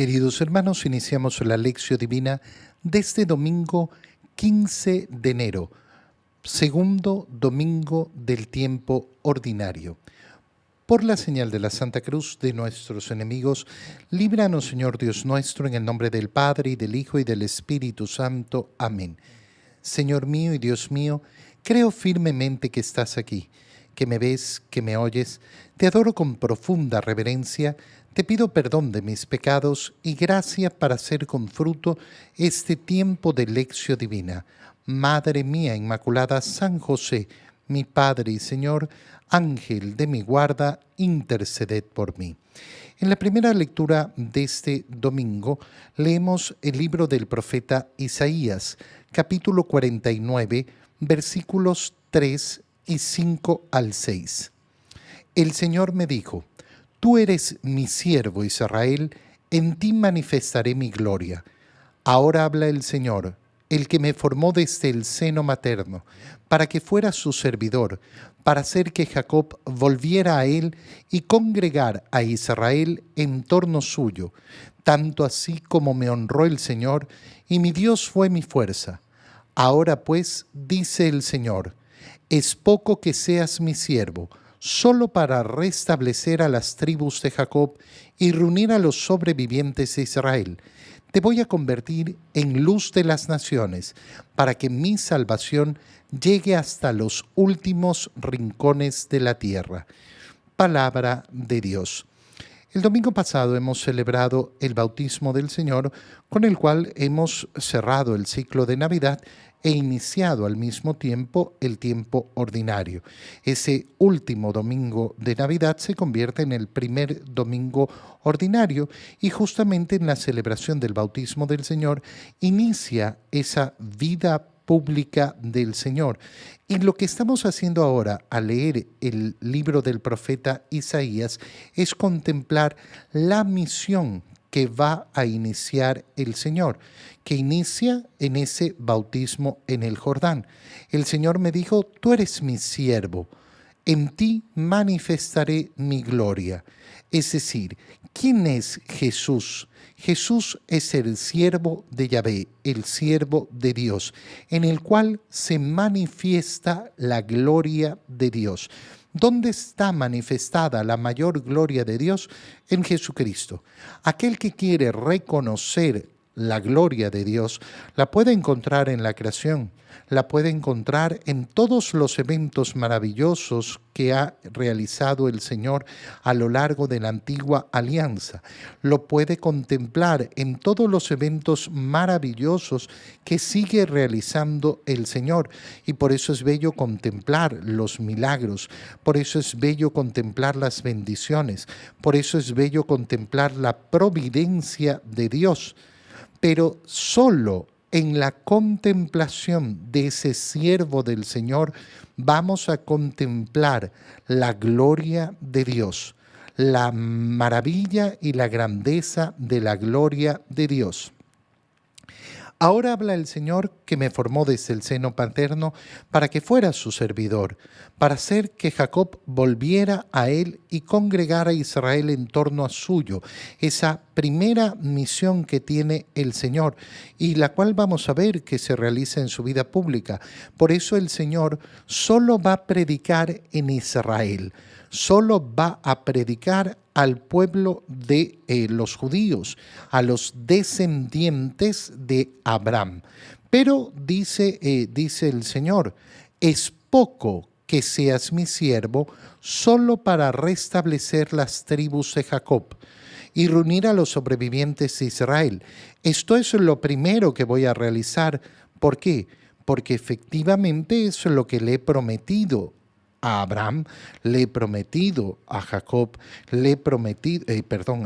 Queridos hermanos, iniciamos la Lección Divina de este domingo 15 de enero, segundo domingo del tiempo ordinario. Por la señal de la Santa Cruz de nuestros enemigos, líbranos, Señor Dios nuestro, en el nombre del Padre, y del Hijo, y del Espíritu Santo. Amén. Señor mío y Dios mío, creo firmemente que estás aquí, que me ves, que me oyes. Te adoro con profunda reverencia. Te pido perdón de mis pecados y gracia para hacer con fruto este tiempo de lección divina. Madre mía Inmaculada, San José, mi Padre y Señor, Ángel de mi guarda, interceded por mí. En la primera lectura de este domingo leemos el libro del profeta Isaías, capítulo 49, versículos 3 y 5 al 6. El Señor me dijo: Tú eres mi siervo Israel, en ti manifestaré mi gloria. Ahora habla el Señor, el que me formó desde el seno materno, para que fuera su servidor, para hacer que Jacob volviera a él y congregar a Israel en torno suyo, tanto así como me honró el Señor, y mi Dios fue mi fuerza. Ahora pues, dice el Señor, es poco que seas mi siervo, solo para restablecer a las tribus de Jacob y reunir a los sobrevivientes de Israel. Te voy a convertir en luz de las naciones, para que mi salvación llegue hasta los últimos rincones de la tierra. Palabra de Dios. El domingo pasado hemos celebrado el bautismo del Señor, con el cual hemos cerrado el ciclo de Navidad e iniciado al mismo tiempo el tiempo ordinario. Ese último domingo de Navidad se convierte en el primer domingo ordinario y justamente en la celebración del bautismo del Señor inicia esa vida pública del Señor. Y lo que estamos haciendo ahora al leer el libro del profeta Isaías es contemplar la misión que va a iniciar el Señor, que inicia en ese bautismo en el Jordán. El Señor me dijo: tú eres mi siervo, en ti manifestaré mi gloria. Es decir, ¿quién es Jesús? Jesús es el siervo de Yahvé, el siervo de Dios, en el cual se manifiesta la gloria de Dios. ¿Dónde está manifestada la mayor gloria de Dios? En Jesucristo. Aquel que quiere reconocer la gloria de Dios la puede encontrar en la creación, la puede encontrar en todos los eventos maravillosos que ha realizado el Señor a lo largo de la antigua alianza. Lo puede contemplar en todos los eventos maravillosos que sigue realizando el Señor. Y por eso es bello contemplar los milagros, por eso es bello contemplar las bendiciones, por eso es bello contemplar la providencia de Dios. Pero solo en la contemplación de ese siervo del Señor vamos a contemplar la gloria de Dios, la maravilla y la grandeza de la gloria de Dios. Ahora habla el Señor que me formó desde el seno paterno para que fuera su servidor, para hacer que Jacob volviera a él y congregara a Israel en torno a suyo. Esa primera misión que tiene el Señor y la cual vamos a ver que se realiza en su vida pública. Por eso el Señor solo va a predicar en Israel, solo va a predicar al pueblo de los judíos, a los descendientes de Abraham. Pero dice el Señor, es poco que seas mi siervo solo para restablecer las tribus de Jacob y reunir a los sobrevivientes de Israel. Esto es lo primero que voy a realizar. ¿Por qué? Porque efectivamente es lo que le he prometido a Abraham, le he prometido a Jacob, le he prometido,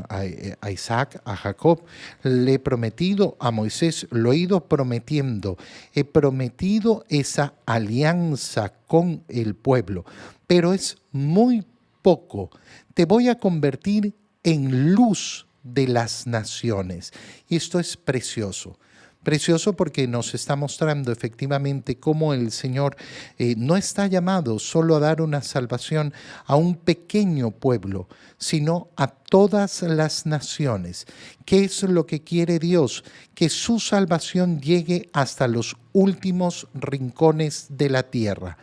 a Isaac, a Jacob, le he prometido a Moisés, lo he ido prometiendo. He prometido esa alianza con el pueblo, pero es muy poco. Te voy a convertir en luz de las naciones. Y esto es precioso, Precioso porque nos está mostrando efectivamente cómo el Señor no está llamado solo a dar una salvación a un pequeño pueblo, sino a todas las naciones. ¿Qué es lo que quiere Dios? Que su salvación llegue hasta los últimos rincones de la tierra.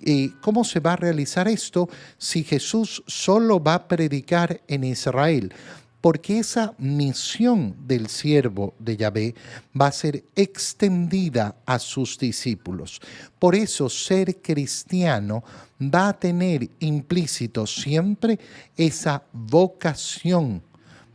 ¿Y cómo se va a realizar esto si Jesús solo va a predicar en Israel? Porque esa misión del siervo de Yahvé va a ser extendida a sus discípulos. Por eso ser cristiano va a tener implícito siempre esa vocación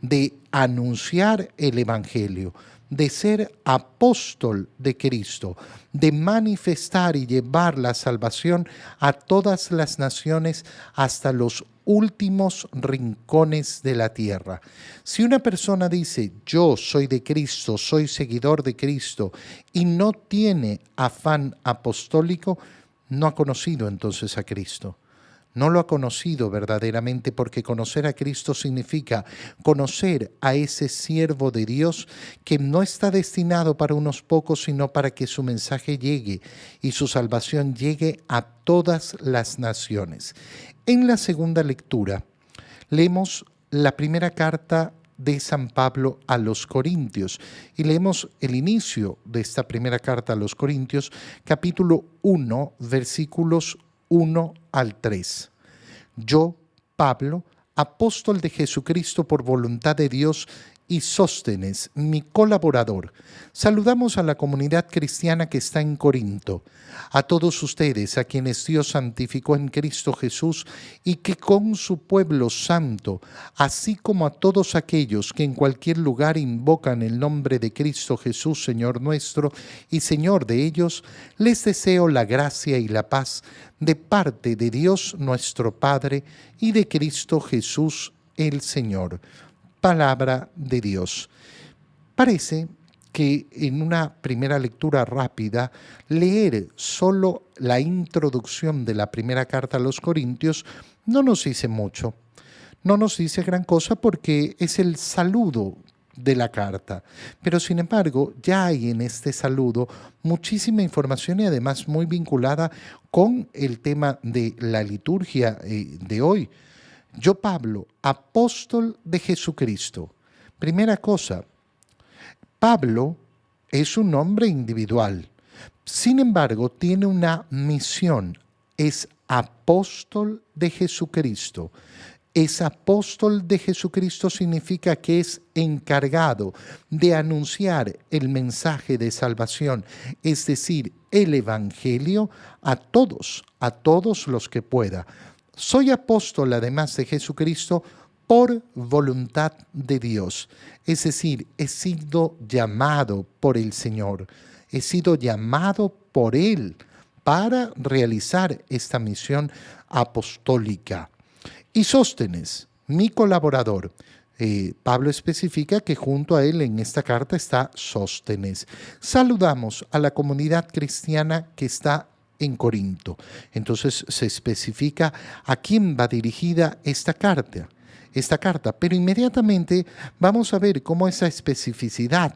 de anunciar el Evangelio, de ser apóstol de Cristo, de manifestar y llevar la salvación a todas las naciones hasta los últimos rincones de la tierra. Si una persona dice, yo soy de Cristo, soy seguidor de Cristo, y no tiene afán apostólico, no ha conocido entonces a Cristo. No lo ha conocido verdaderamente, porque conocer a Cristo significa conocer a ese siervo de Dios que no está destinado para unos pocos, sino para que su mensaje llegue y su salvación llegue a todas las naciones. En la segunda lectura leemos la primera carta de San Pablo a los Corintios y leemos el inicio de esta primera carta a los Corintios, capítulo 1, versículos 1 al 3. Yo, Pablo, apóstol de Jesucristo por voluntad de Dios, y Sóstenes, mi colaborador, saludamos a la comunidad cristiana que está en Corinto, a todos ustedes a quienes Dios santificó en Cristo Jesús y que con su pueblo santo, así como a todos aquellos que en cualquier lugar invocan el nombre de Cristo Jesús, Señor nuestro y Señor de ellos, les deseo la gracia y la paz de parte de Dios nuestro Padre y de Cristo Jesús el Señor. Palabra de Dios. Parece que en una primera lectura rápida, leer solo la introducción de la primera carta a los Corintios no nos dice mucho. No nos dice gran cosa porque es el saludo de la carta. Pero sin embargo, ya hay en este saludo muchísima información y además muy vinculada con el tema de la liturgia de hoy. Yo, Pablo, apóstol de Jesucristo. Primera cosa, Pablo es un hombre individual. Sin embargo, tiene una misión. Es apóstol de Jesucristo. Es apóstol de Jesucristo significa que es encargado de anunciar el mensaje de salvación, es decir, el Evangelio a todos los que pueda. Soy apóstol, además de Jesucristo, por voluntad de Dios. Es decir, he sido llamado por el Señor. He sido llamado por Él para realizar esta misión apostólica. Y Sóstenes, mi colaborador. Pablo especifica que junto a él en esta carta está Sóstenes. Saludamos a la comunidad cristiana que está en Corinto. Entonces se especifica a quién va dirigida esta carta, pero inmediatamente vamos a ver cómo esa especificidad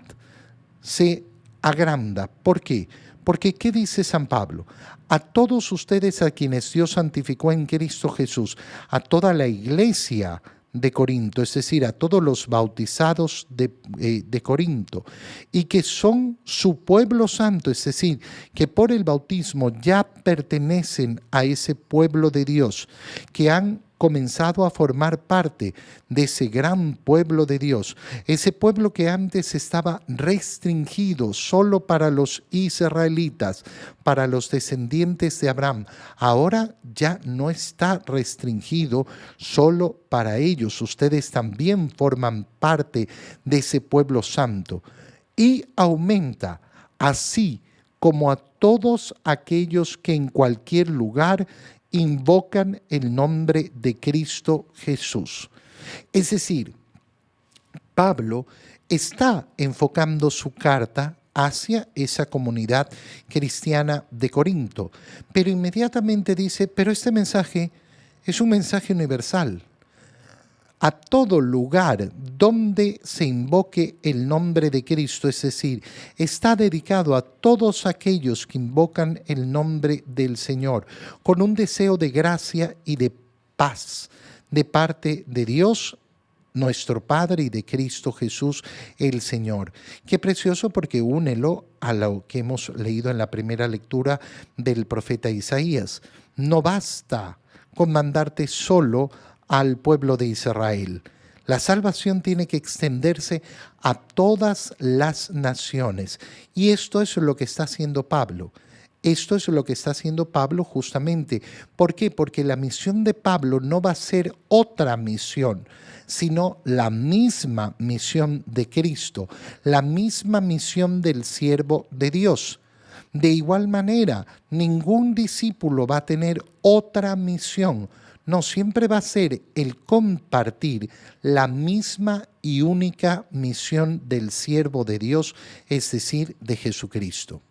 se agranda. ¿Por qué? Porque, ¿qué dice San Pablo? A todos ustedes a quienes Dios santificó en Cristo Jesús, a toda la iglesia de Corinto, es decir, a todos los bautizados de Corinto, y que son su pueblo santo, es decir, que por el bautismo ya pertenecen a ese pueblo de Dios, que han comenzado a formar parte de ese gran pueblo de Dios, ese pueblo que antes estaba restringido solo para los israelitas, para los descendientes de Abraham, ahora ya no está restringido solo para ellos. Ustedes también forman parte de ese pueblo santo y aumenta así como a todos aquellos que en cualquier lugar invocan el nombre de Cristo Jesús. Es decir, Pablo está enfocando su carta hacia esa comunidad cristiana de Corinto, pero inmediatamente dice, pero este mensaje es un mensaje universal. a todo lugar donde se invoque el nombre de Cristo, es decir, está dedicado a todos aquellos que invocan el nombre del Señor, con un deseo de gracia y de paz de parte de Dios, nuestro Padre, y de Cristo Jesús, el Señor. Qué precioso, porque únelo a lo que hemos leído en la primera lectura del profeta Isaías. No basta con mandarte solo al pueblo de Israel. La salvación tiene que extenderse a todas las naciones. Y esto es lo que está haciendo Pablo. Esto es lo que está haciendo Pablo justamente. ¿Por qué? Porque la misión de Pablo no va a ser otra misión, sino la misma misión de Cristo, la misma misión del siervo de Dios. De igual manera, ningún discípulo va a tener otra misión. No, siempre va a ser el compartir la misma y única misión del siervo de Dios, es decir, de Jesucristo.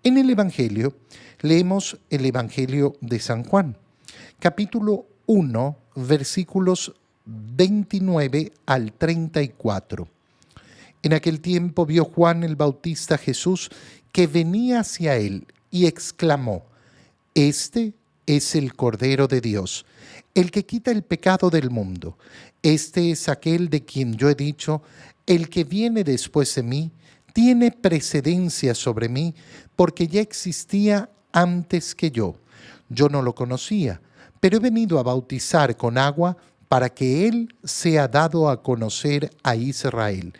En el Evangelio, leemos el Evangelio de San Juan, capítulo 1, versículos 29 al 34. En aquel tiempo vio Juan el Bautista a Jesús que venía hacia él y exclamó: Este es el Cordero de Dios, el que quita el pecado del mundo. Este es aquel de quien yo he dicho: el que viene después de mí tiene precedencia sobre mí, porque ya existía antes que yo. Yo no lo conocía, pero he venido a bautizar con agua para que él sea dado a conocer a Israel.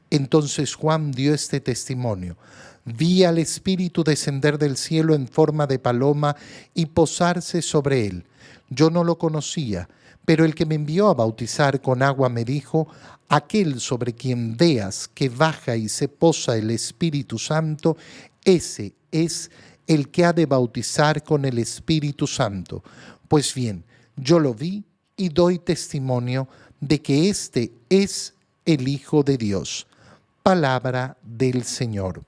Entonces Juan dio este testimonio: vi al Espíritu descender del cielo en forma de paloma y posarse sobre él. Yo no lo conocía, pero el que me envió a bautizar con agua me dijo: aquel sobre quien veas que baja y se posa el Espíritu Santo, ese es el que ha de bautizar con el Espíritu Santo. Pues bien, yo lo vi y doy testimonio de que este es el Hijo de Dios. Palabra del Señor.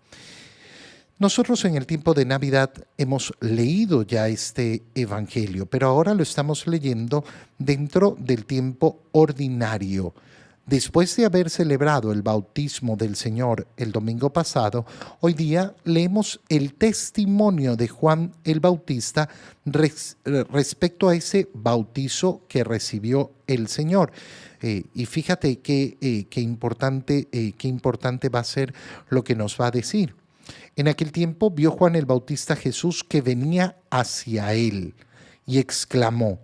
Nosotros en el tiempo de Navidad hemos leído ya este Evangelio, pero ahora lo estamos leyendo dentro del tiempo ordinario. Después de haber celebrado el bautismo del Señor el domingo pasado, hoy día leemos el testimonio de Juan el Bautista respecto a ese bautizo que recibió el Señor. Y fíjate qué importante va a ser lo que nos va a decir. En aquel tiempo vio Juan el Bautista a Jesús que venía hacia él y exclamó: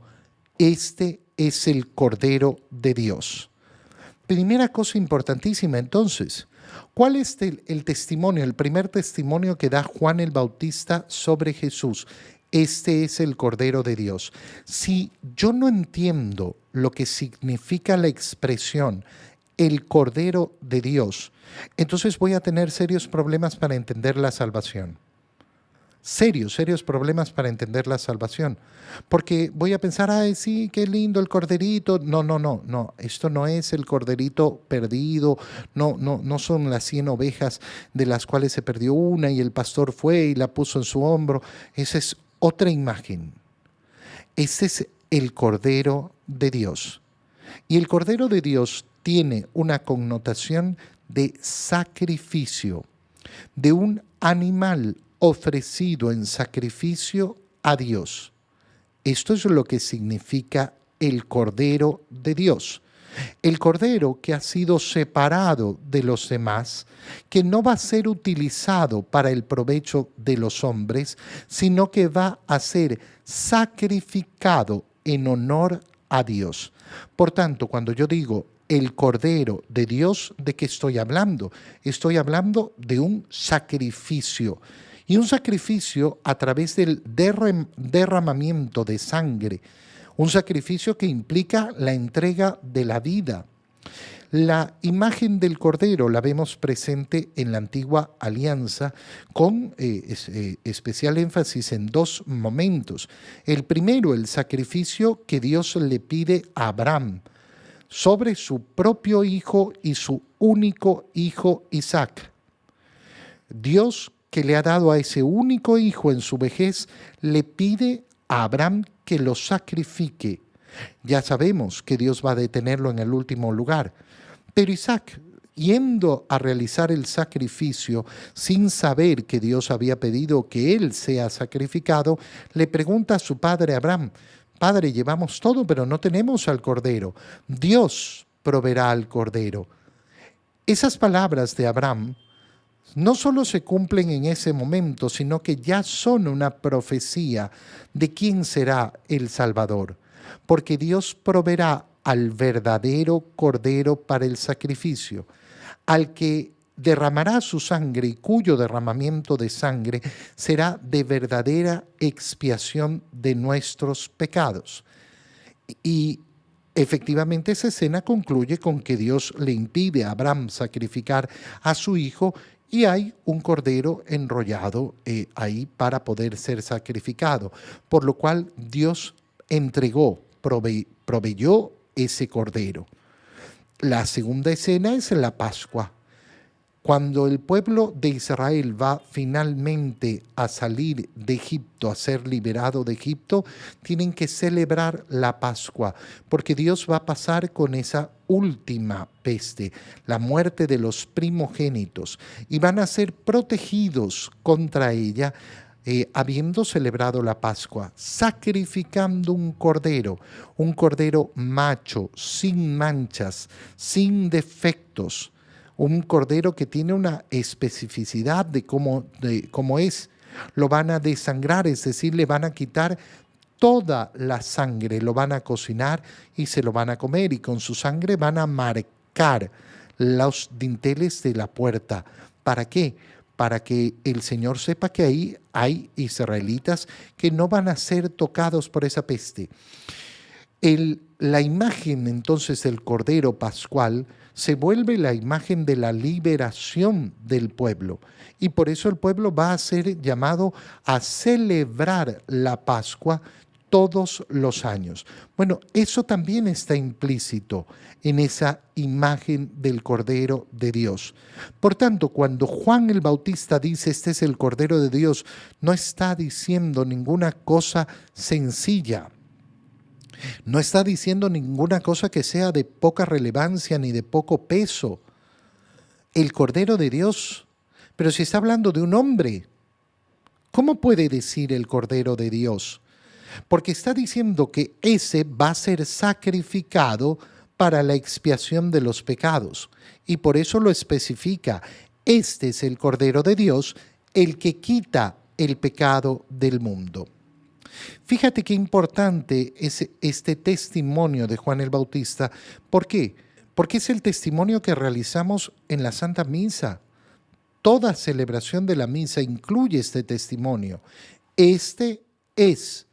Este es el Cordero de Dios. Primera cosa importantísima entonces, ¿cuál es el testimonio, el primer testimonio que da Juan el Bautista sobre Jesús? Este es el Cordero de Dios. Si yo no entiendo lo que significa la expresión el Cordero de Dios, entonces voy a tener serios problemas para entender la salvación. Serios problemas para entender la salvación. Porque voy a pensar: ay, sí, qué lindo el corderito. No, esto no es el corderito perdido, no son las 100 ovejas de las cuales se perdió una y el pastor fue y la puso en su hombro. Esa es otra imagen. Ese es el Cordero de Dios. Y el Cordero de Dios tiene una connotación de sacrificio, de un animal ofrecido en sacrificio a Dios. Esto es lo que significa el Cordero de Dios. El Cordero que ha sido separado de los demás, que no va a ser utilizado para el provecho de los hombres, sino que va a ser sacrificado en honor a Dios. Por tanto, cuando yo digo el Cordero de Dios, ¿de qué estoy hablando? Estoy hablando de un sacrificio. Y un sacrificio a través del derramamiento de sangre. Un sacrificio que implica la entrega de la vida. La imagen del Cordero la vemos presente en la antigua alianza con especial énfasis en dos momentos. El primero, el sacrificio que Dios le pide a Abraham sobre su propio hijo y su único hijo Isaac. Dios, que le ha dado a ese único hijo en su vejez, le pide a Abraham que lo sacrifique, Ya sabemos que Dios va a detenerlo en el último lugar. Pero Isaac, yendo a realizar el sacrificio sin saber que Dios había pedido que él sea sacrificado, le pregunta a su padre Abraham: Padre, llevamos todo, pero no tenemos al cordero. Dios proveerá al cordero. Esas palabras de Abraham no solo se cumplen en ese momento, sino que ya son una profecía de quién será el Salvador, porque Dios proveerá al verdadero cordero para el sacrificio, al que derramará su sangre y cuyo derramamiento de sangre será de verdadera expiación de nuestros pecados. Y efectivamente esa escena concluye con que Dios le impide a Abraham sacrificar a su hijo y hay un cordero enrollado ahí para poder ser sacrificado, por lo cual Dios entregó, proveyó ese cordero. La segunda escena es la Pascua. Cuando el pueblo de Israel va finalmente a salir de Egipto, a ser liberado de Egipto, tienen que celebrar la Pascua, porque Dios va a pasar con esa última peste, la muerte de los primogénitos, y van a ser protegidos contra ella, habiendo celebrado la Pascua, sacrificando un cordero macho, sin manchas, sin defectos, un cordero que tiene una especificidad de cómo es. Lo van a desangrar, es decir, le van a quitar toda la sangre, lo van a cocinar y se lo van a comer, y con su sangre van a marcar los dinteles de la puerta. ¿Para qué? Para que el Señor sepa que ahí hay israelitas que no van a ser tocados por esa peste. La imagen entonces del Cordero Pascual se vuelve la imagen de la liberación del pueblo, y por eso el pueblo va a ser llamado a celebrar la Pascua todos los años. Bueno, eso también está implícito en esa imagen del Cordero de Dios. Por tanto, cuando Juan el Bautista dice este es el Cordero de Dios, no está diciendo ninguna cosa sencilla. No está diciendo ninguna cosa que sea de poca relevancia ni de poco peso. El Cordero de Dios, pero si está hablando de un hombre, ¿cómo puede decir el Cordero de Dios? Porque está diciendo que ese va a ser sacrificado para la expiación de los pecados. Y por eso lo especifica. Este es el Cordero de Dios, el que quita el pecado del mundo. Fíjate qué importante es este testimonio de Juan el Bautista. ¿Por qué? Porque es el testimonio que realizamos en la Santa Misa. Toda celebración de la misa incluye este testimonio. Este es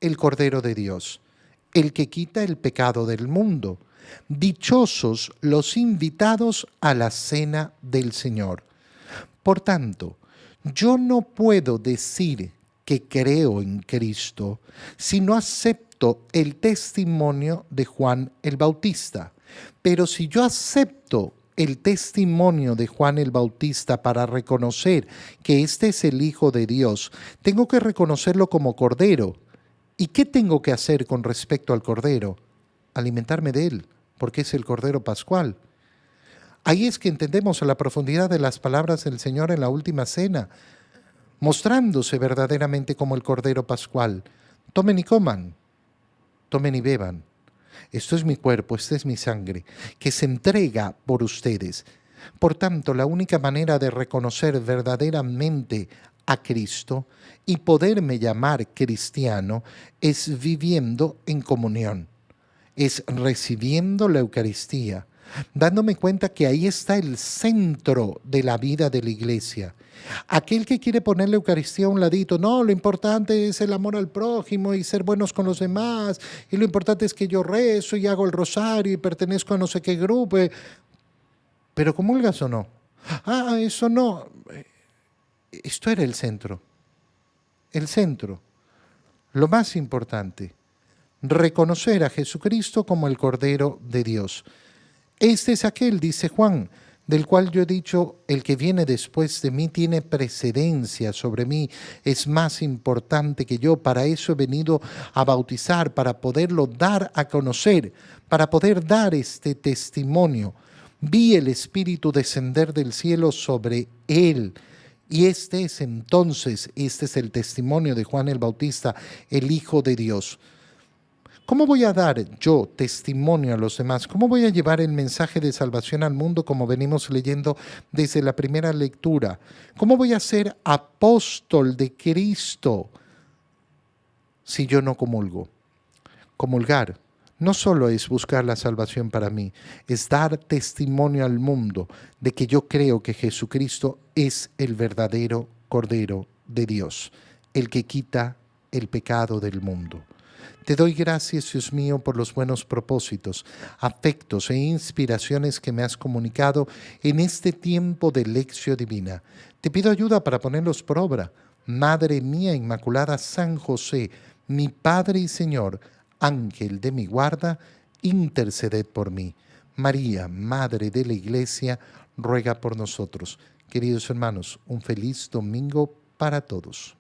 el Cordero de Dios, el que quita el pecado del mundo. Dichosos los invitados a la cena del Señor. Por tanto, yo no puedo decir que creo en Cristo si no acepto el testimonio de Juan el Bautista. Pero si yo acepto el testimonio de Juan el Bautista para reconocer que este es el Hijo de Dios, tengo que reconocerlo como Cordero. ¿Y qué tengo que hacer con respecto al Cordero? Alimentarme de él, porque es el Cordero Pascual. Ahí es que entendemos a la profundidad de las palabras del Señor en la última cena, mostrándose verdaderamente como el Cordero Pascual. Tomen y coman, tomen y beban. Esto es mi cuerpo, esta es mi sangre, que se entrega por ustedes. Por tanto, la única manera de reconocer verdaderamente a Cristo y poderme llamar cristiano es viviendo en comunión, es recibiendo la Eucaristía, dándome cuenta que ahí está el centro de la vida de la iglesia. Aquel que quiere poner la Eucaristía a un ladito, no, lo importante es el amor al prójimo y ser buenos con los demás, y lo importante es que yo rezo y hago el rosario y pertenezco a no sé qué grupo, pero ¿comulgas o no? Ah, eso no. Esto era el centro, lo más importante, reconocer a Jesucristo como el Cordero de Dios. Este es aquel, dice Juan, del cual yo he dicho, el que viene después de mí tiene precedencia sobre mí, es más importante que yo. Para eso he venido a bautizar, para poderlo dar a conocer, para poder dar este testimonio. Vi el Espíritu descender del cielo sobre él. Y este es el testimonio de Juan el Bautista, el Hijo de Dios. ¿Cómo voy a dar yo testimonio a los demás? ¿Cómo voy a llevar el mensaje de salvación al mundo como venimos leyendo desde la primera lectura? ¿Cómo voy a ser apóstol de Cristo si yo no comulgo? Comulgar no solo es buscar la salvación para mí, es dar testimonio al mundo de que yo creo que Jesucristo es el verdadero Cordero de Dios, el que quita el pecado del mundo. Te doy gracias, Dios mío, por los buenos propósitos, afectos e inspiraciones que me has comunicado en este tiempo de lección divina. Te pido ayuda para ponerlos por obra. Madre mía Inmaculada, San José, mi Padre y Señor, Ángel de mi guarda, interceded por mí. María, Madre de la Iglesia, ruega por nosotros. Queridos hermanos, un feliz domingo para todos.